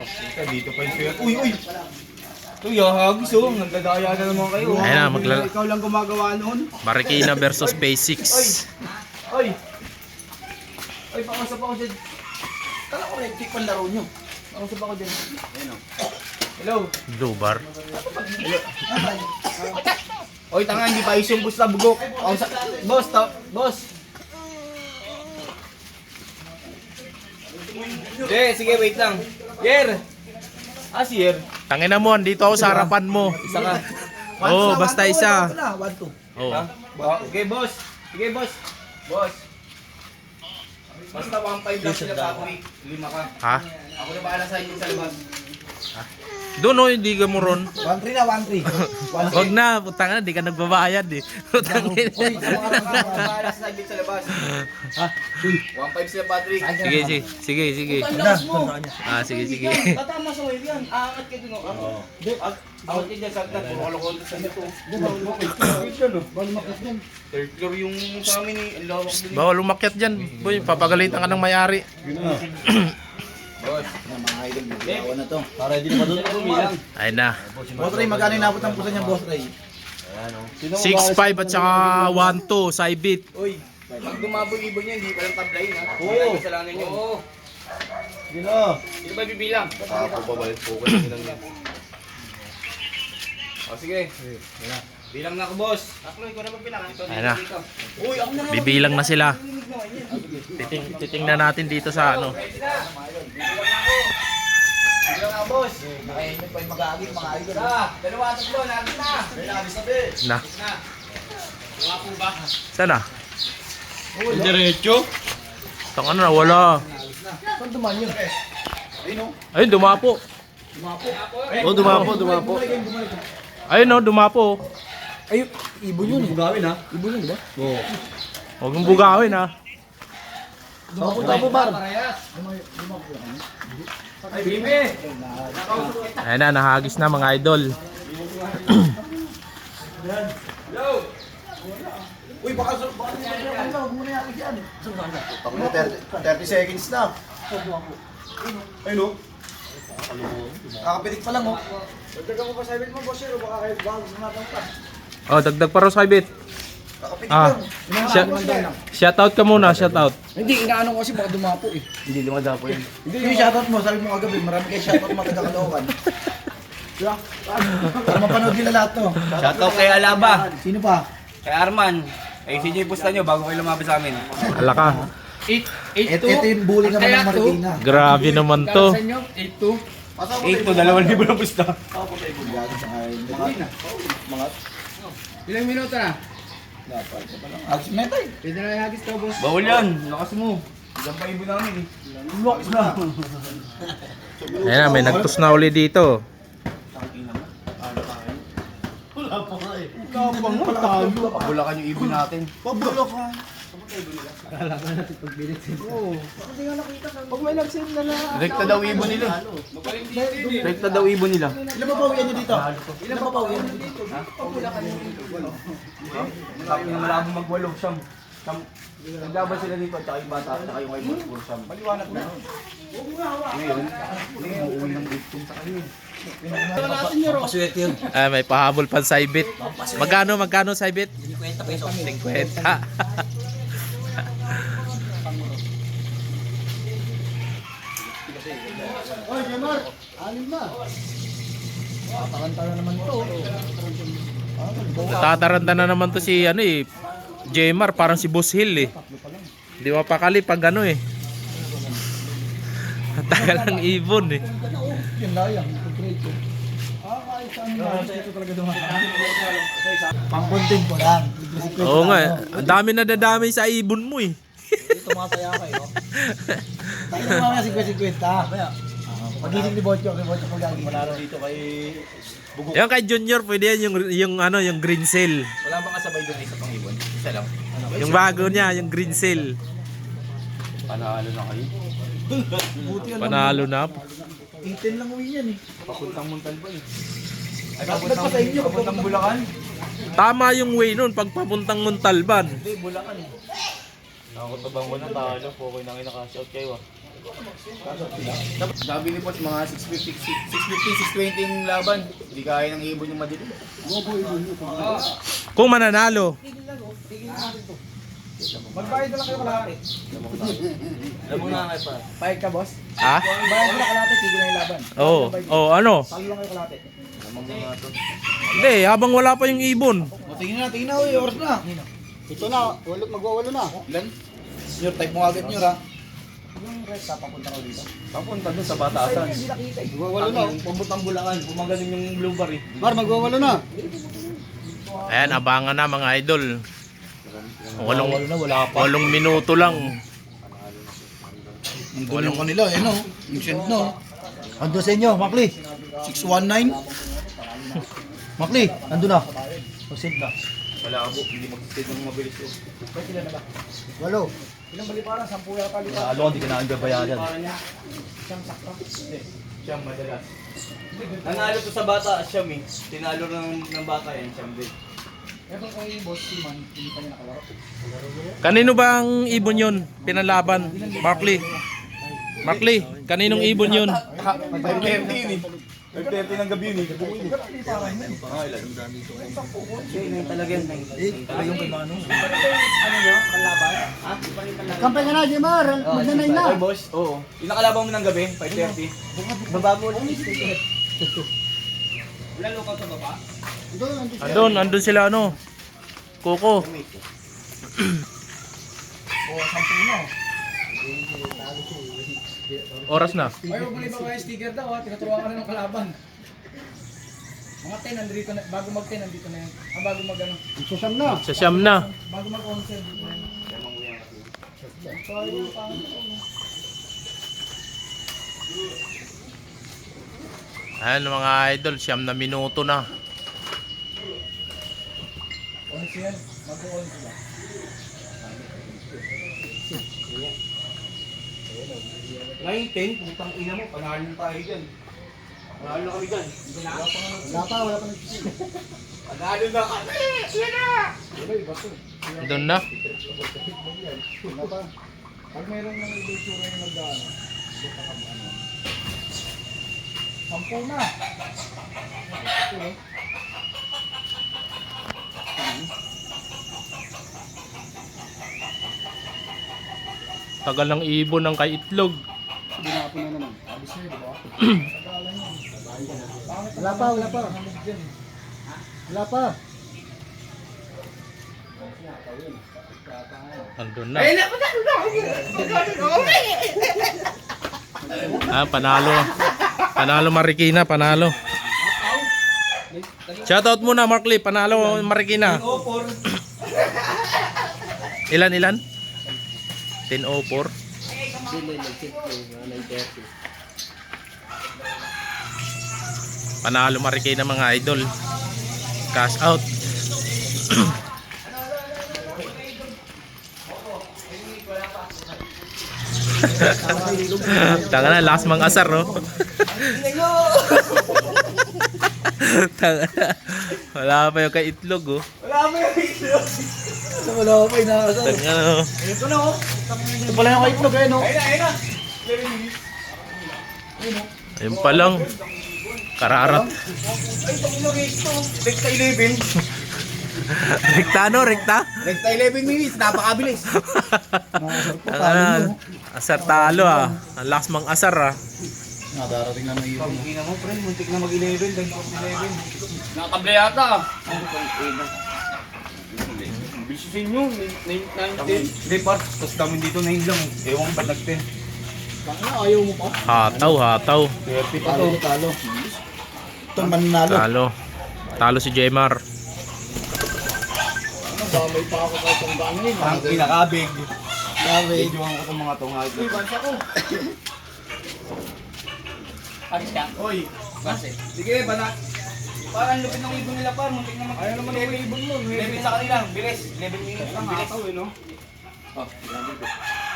Dito pa yung suya. Uy! Uy! Uy, hagis oh. Nagdadaya na naman kayo. Ayun na, Ikaw lang gumagawa noon. Marikina versus Phase 6. Ay! Ay, pakausap ako dyan. Kala ko red kick pang laro nyo. Pakausap ako dyan. Ayan o. Hello? Blue bar. Oy, tanga, hindi pa isumbos na bugok. Boss, boss. Sige, wait lang. Yer! Si Yer. Tangina mo, andito ako sa harapan mo. Isa ka. Oo, basta isa. Oo. Okay, boss. Sige, boss. Boss. Basta 1.5 lang sila pa week. 5 ka. Ha? Ako na bahala sa inyo sa labas. Doon o, hindi ka mo ron. 1-3 na, 1-3. Huwag na, putang na, di ka nagbabayad eh. Putang Ako na bahala sa inyo sa labas. 1.5 sila Patrick. Sige. Sige. Tatama sa wave yan. Aangat ka dun. Out ka dyan sa agtat. Puro kalokon sa inyo to. Third floor yung sa amin eh. Ang lawak dun. Bawal umakyat dyan. Boy, papagalitan ka ng may-ari. Boss. Mga idol, magawa na to. Para hindi na madunod ang bilang. Ayun na. Boss Ray, magkano yung nabot ng pusa niya, Boss Ray? 6.5 at saka 1.2, Saibit. Uy, pag dumaboy ibon niya, hindi pa lang tablayin ha. Oo. Kasalanan niyo. Oo. Gino. Sino ba bibilang? Ako pa balik po ko lang yan. O sige. Bilang na ako, boss. Ako, ikaw na magbilang. Ayun na. Uy, ako na nga. Bibilang na sila. Titingnan natin dito sa ano. Bilang na, boss. Ayun yung pa yung mag-aagit, mga idol. Dalawa, tatlo, nagis na. Na. Wala po ba? Sana? Diretso? Tang ano na, wala. Saan duman yun? Ayun, dumapo. Oh, dumapo. Ayun oh, dumapo. Ay, ibon yun. Bugawin ha? Ibon yun, di ba? Oo. Huwag mong bugawin ha. Tapo bar. Ay, Bime! Ayun na, nahagis na mga idol. Hello! Uy, baka huwag mo na yan dyan. 30 seconds na. Ay, no? Kakapitik pa lang, oh. Dagdagan mo pa sa ibig mo, boss, sir. Baka kahit bago sa natang pa. Oh, dagdag pa rin Saibit. Kakapitik Ah, lang. shoutout ka muna, shoutout. Hindi, inaano ko kasi baka dumapo eh. Hindi lumadapo yun. Hindi, yung shoutout mo, sabi mo kagabi, marami kayo shoutout mga taga-Caloocan. Diba? Para mapanood nila lahat to. Shoutout kay Alaba, Sino pa? kay Arman. Ay, sige, pusta nyo bago kayo lumabas sa amin. Ala ka. Ito yung bully naman ng Marikina. Grabe naman to. 8 to, 2,000 lang pusta. Ilang minuto na? Agis na tayo. Pwede na yung hagis to, boss. Bawal yan, lakas mo. Isang paibo namin eh. Lock na. Ayun na, may nagtus na uli dito. Pabulakan yung ibon natin. Pabulakan. Pag may nag-send na na. Rekta daw ibon nila. Rekta daw ibon nila. Ilan ba pauwian nyo dito? Ilan ba pauwian nyo dito? Malabo magwalo, siyam. Naglaban sila dito at saka yung bata at saka yung ibon. Puro siyam. Maliwanag na. Ngayon, uuwi ng victim sa kanyo. Paswerte yun. May pahabol pa Saibit. Magkano Saibit? 50 pesos. 50. Oy, Jemar! Alim na. Tarantara naman to. Tataranta na naman to si ano eh. Jmar, parang si Boss Hill eh. Di mapakali pag ano eh. Tagal ang ibon eh. Yung layang. Pang-content ko lang. Oo nga, ang dami na dadami sa ibon mo eh. Tumataya kayo. Tayo na mga 50-50. Pag-isip ni Bocho, kay Bocho pag-agin. Manaro dito kay Bugok. Yan kay Junior, pwede yan yung ano, yung green cell. Wala bang kasabay doon isa pang ibon? Isa lang. Yung bago niya, yung green cell. Panalo na kayo. Buti yan. Panalo na. 18 lang uwi yan eh. Papuntang Montalban eh. Ay, Dapat pa sa inyo. papuntang Bulacan. Tama yung way nun, pag papuntang Montalban. Hindi, Bulacan eh. Nakakot na bang ko na talo? Okay na kayo nakashout kayo ah. Sabi ni Poch, mga 650, 620 yung laban. Hindi kaya ng ibon yung madilim. Kung mananalo. Magbayad na lang kayo kalahati. Alam mo nga pa. Bayad ka, boss? Ha? Bayad mo na kalahati, tigil na yung laban. Oo. Oh, ano? Talo lang kayo kalahati. Alam mo nga to. Hindi, habang wala pa yung ibon. O, tingin na, oras na. Ito na, magwawalo na. Ilan? Senyor, type mo agad nyo, ha? Yung rest, papunta ko dito. Papunta dun sa Bataasan. Magwawalo na. Pumut ng Bulacan, pumagaling yung blue bar eh. Mar, magwawalo na. Ayan, abangan na mga idol. Wala na, wala pa. 8 minuto lang. Nandun yung kanila, eh, no? Yung send, no? Ando sa inyo, Makli. 619. Makli, ando na. O, send na. Wala po, hindi mag-state ng mabilis eh. Ba't ilan na ba? Walo. Ilang baliparan? 10 yata liparan. Lalo, hindi ka na ang babayaran. Siyang sakto. Siyam madalas. Nanalo to sa bata, siyam eh. Tinalo ng bata yan, siyam din. Eto kay Boss Siman, hindi pa niya nakalaro. Kanino ba ang ibon yun? Pinalaban? Markley. Markley, kaninong ibon yun? 5:30 yun eh. 5:30 ng gabi yun eh. Ah, ilan? Yun talaga yan. Ito yung kay Manu. Ano nyo? Kalaban? Ha? Kampay ka na, Jemar. Magnanay na. Ay boss, oo. Yung nakalabang mo ng gabi, 5:30. Baba mo ulit. Wala lukaw sa baba? Andun sila ano? Coco. O, 10 na. Oras na. Ay, huwag mo ba kayo sticker daw, ha? Tinaturuan ka na ng kalaban. Mga 10, nandito na. Bago mag-10, nandito na yun. Bago mag-ano. Susam na. Sa siyam na. Bago mag-11, dito na yun. Ayan mga idol, 9 na minuto na. 11 yan. Mag-11 sila. 9:10, putang ina mo, panalo na tayo dyan. Panalo na kami dyan. Wala pa. Panalo na kami! Yan na! Wala, iba to. Doon na. Wala pa. Pag mayroong nang ibig-sura yung nag-ano, hindi pa kami ano. 10 na. Tagal ng ibon ng kay Itlog. Binapon na naman. Abis na, di ba? Wala pa. Wala pa. Andun na. Panalo. Panalo Marikina, panalo. Shoutout muna Markley, panalo Marikina. Ilan? 10:04. Panalo Marikina mga idol. Cash out. Tanga na, last mang asar, no? Tanga na. Wala pa yung kay Itlog, oh. Wala mo yung itlog! Wala pa, inakasal. Tanga na, oh. Ito na oh! Ito pala yung kaitlog, eh, no? Ayun na! Ayun pa lang. Kararat. Ay, pag-ilog ito! Rekta 11! Rekta, no? Rekta? Rekta 11 minutes, napakabilis! Tanga na. Asar talo, ah. Ang last mang asar, ah. Nadarating na ng ibon. Pag-ina mo, friend, muntik na mag-11, dagdag 11. Nakakable yata! Ano pang 8 Bisisin nyo, 9, 10. Hindi par, tapos kami dito 9 lang. Ewan ko ba't nag-10. Ayaw mo pa. Hataw. 30 pa to. Talo. Ito mananalo. Talo si Jemar. Damay pa ako kahit ang dami. Ang kinakabig. Damay. Videohan ko itong mga tungay. Uy, bansa ko! Alis ka? Uy, base. Sige, banat. Parang lupit ng ibon nila par, muntik na ayaw naman ng ibon mo. 11 sa kanila, bilis. 11 minutes lang, bilis. Oh, grabe.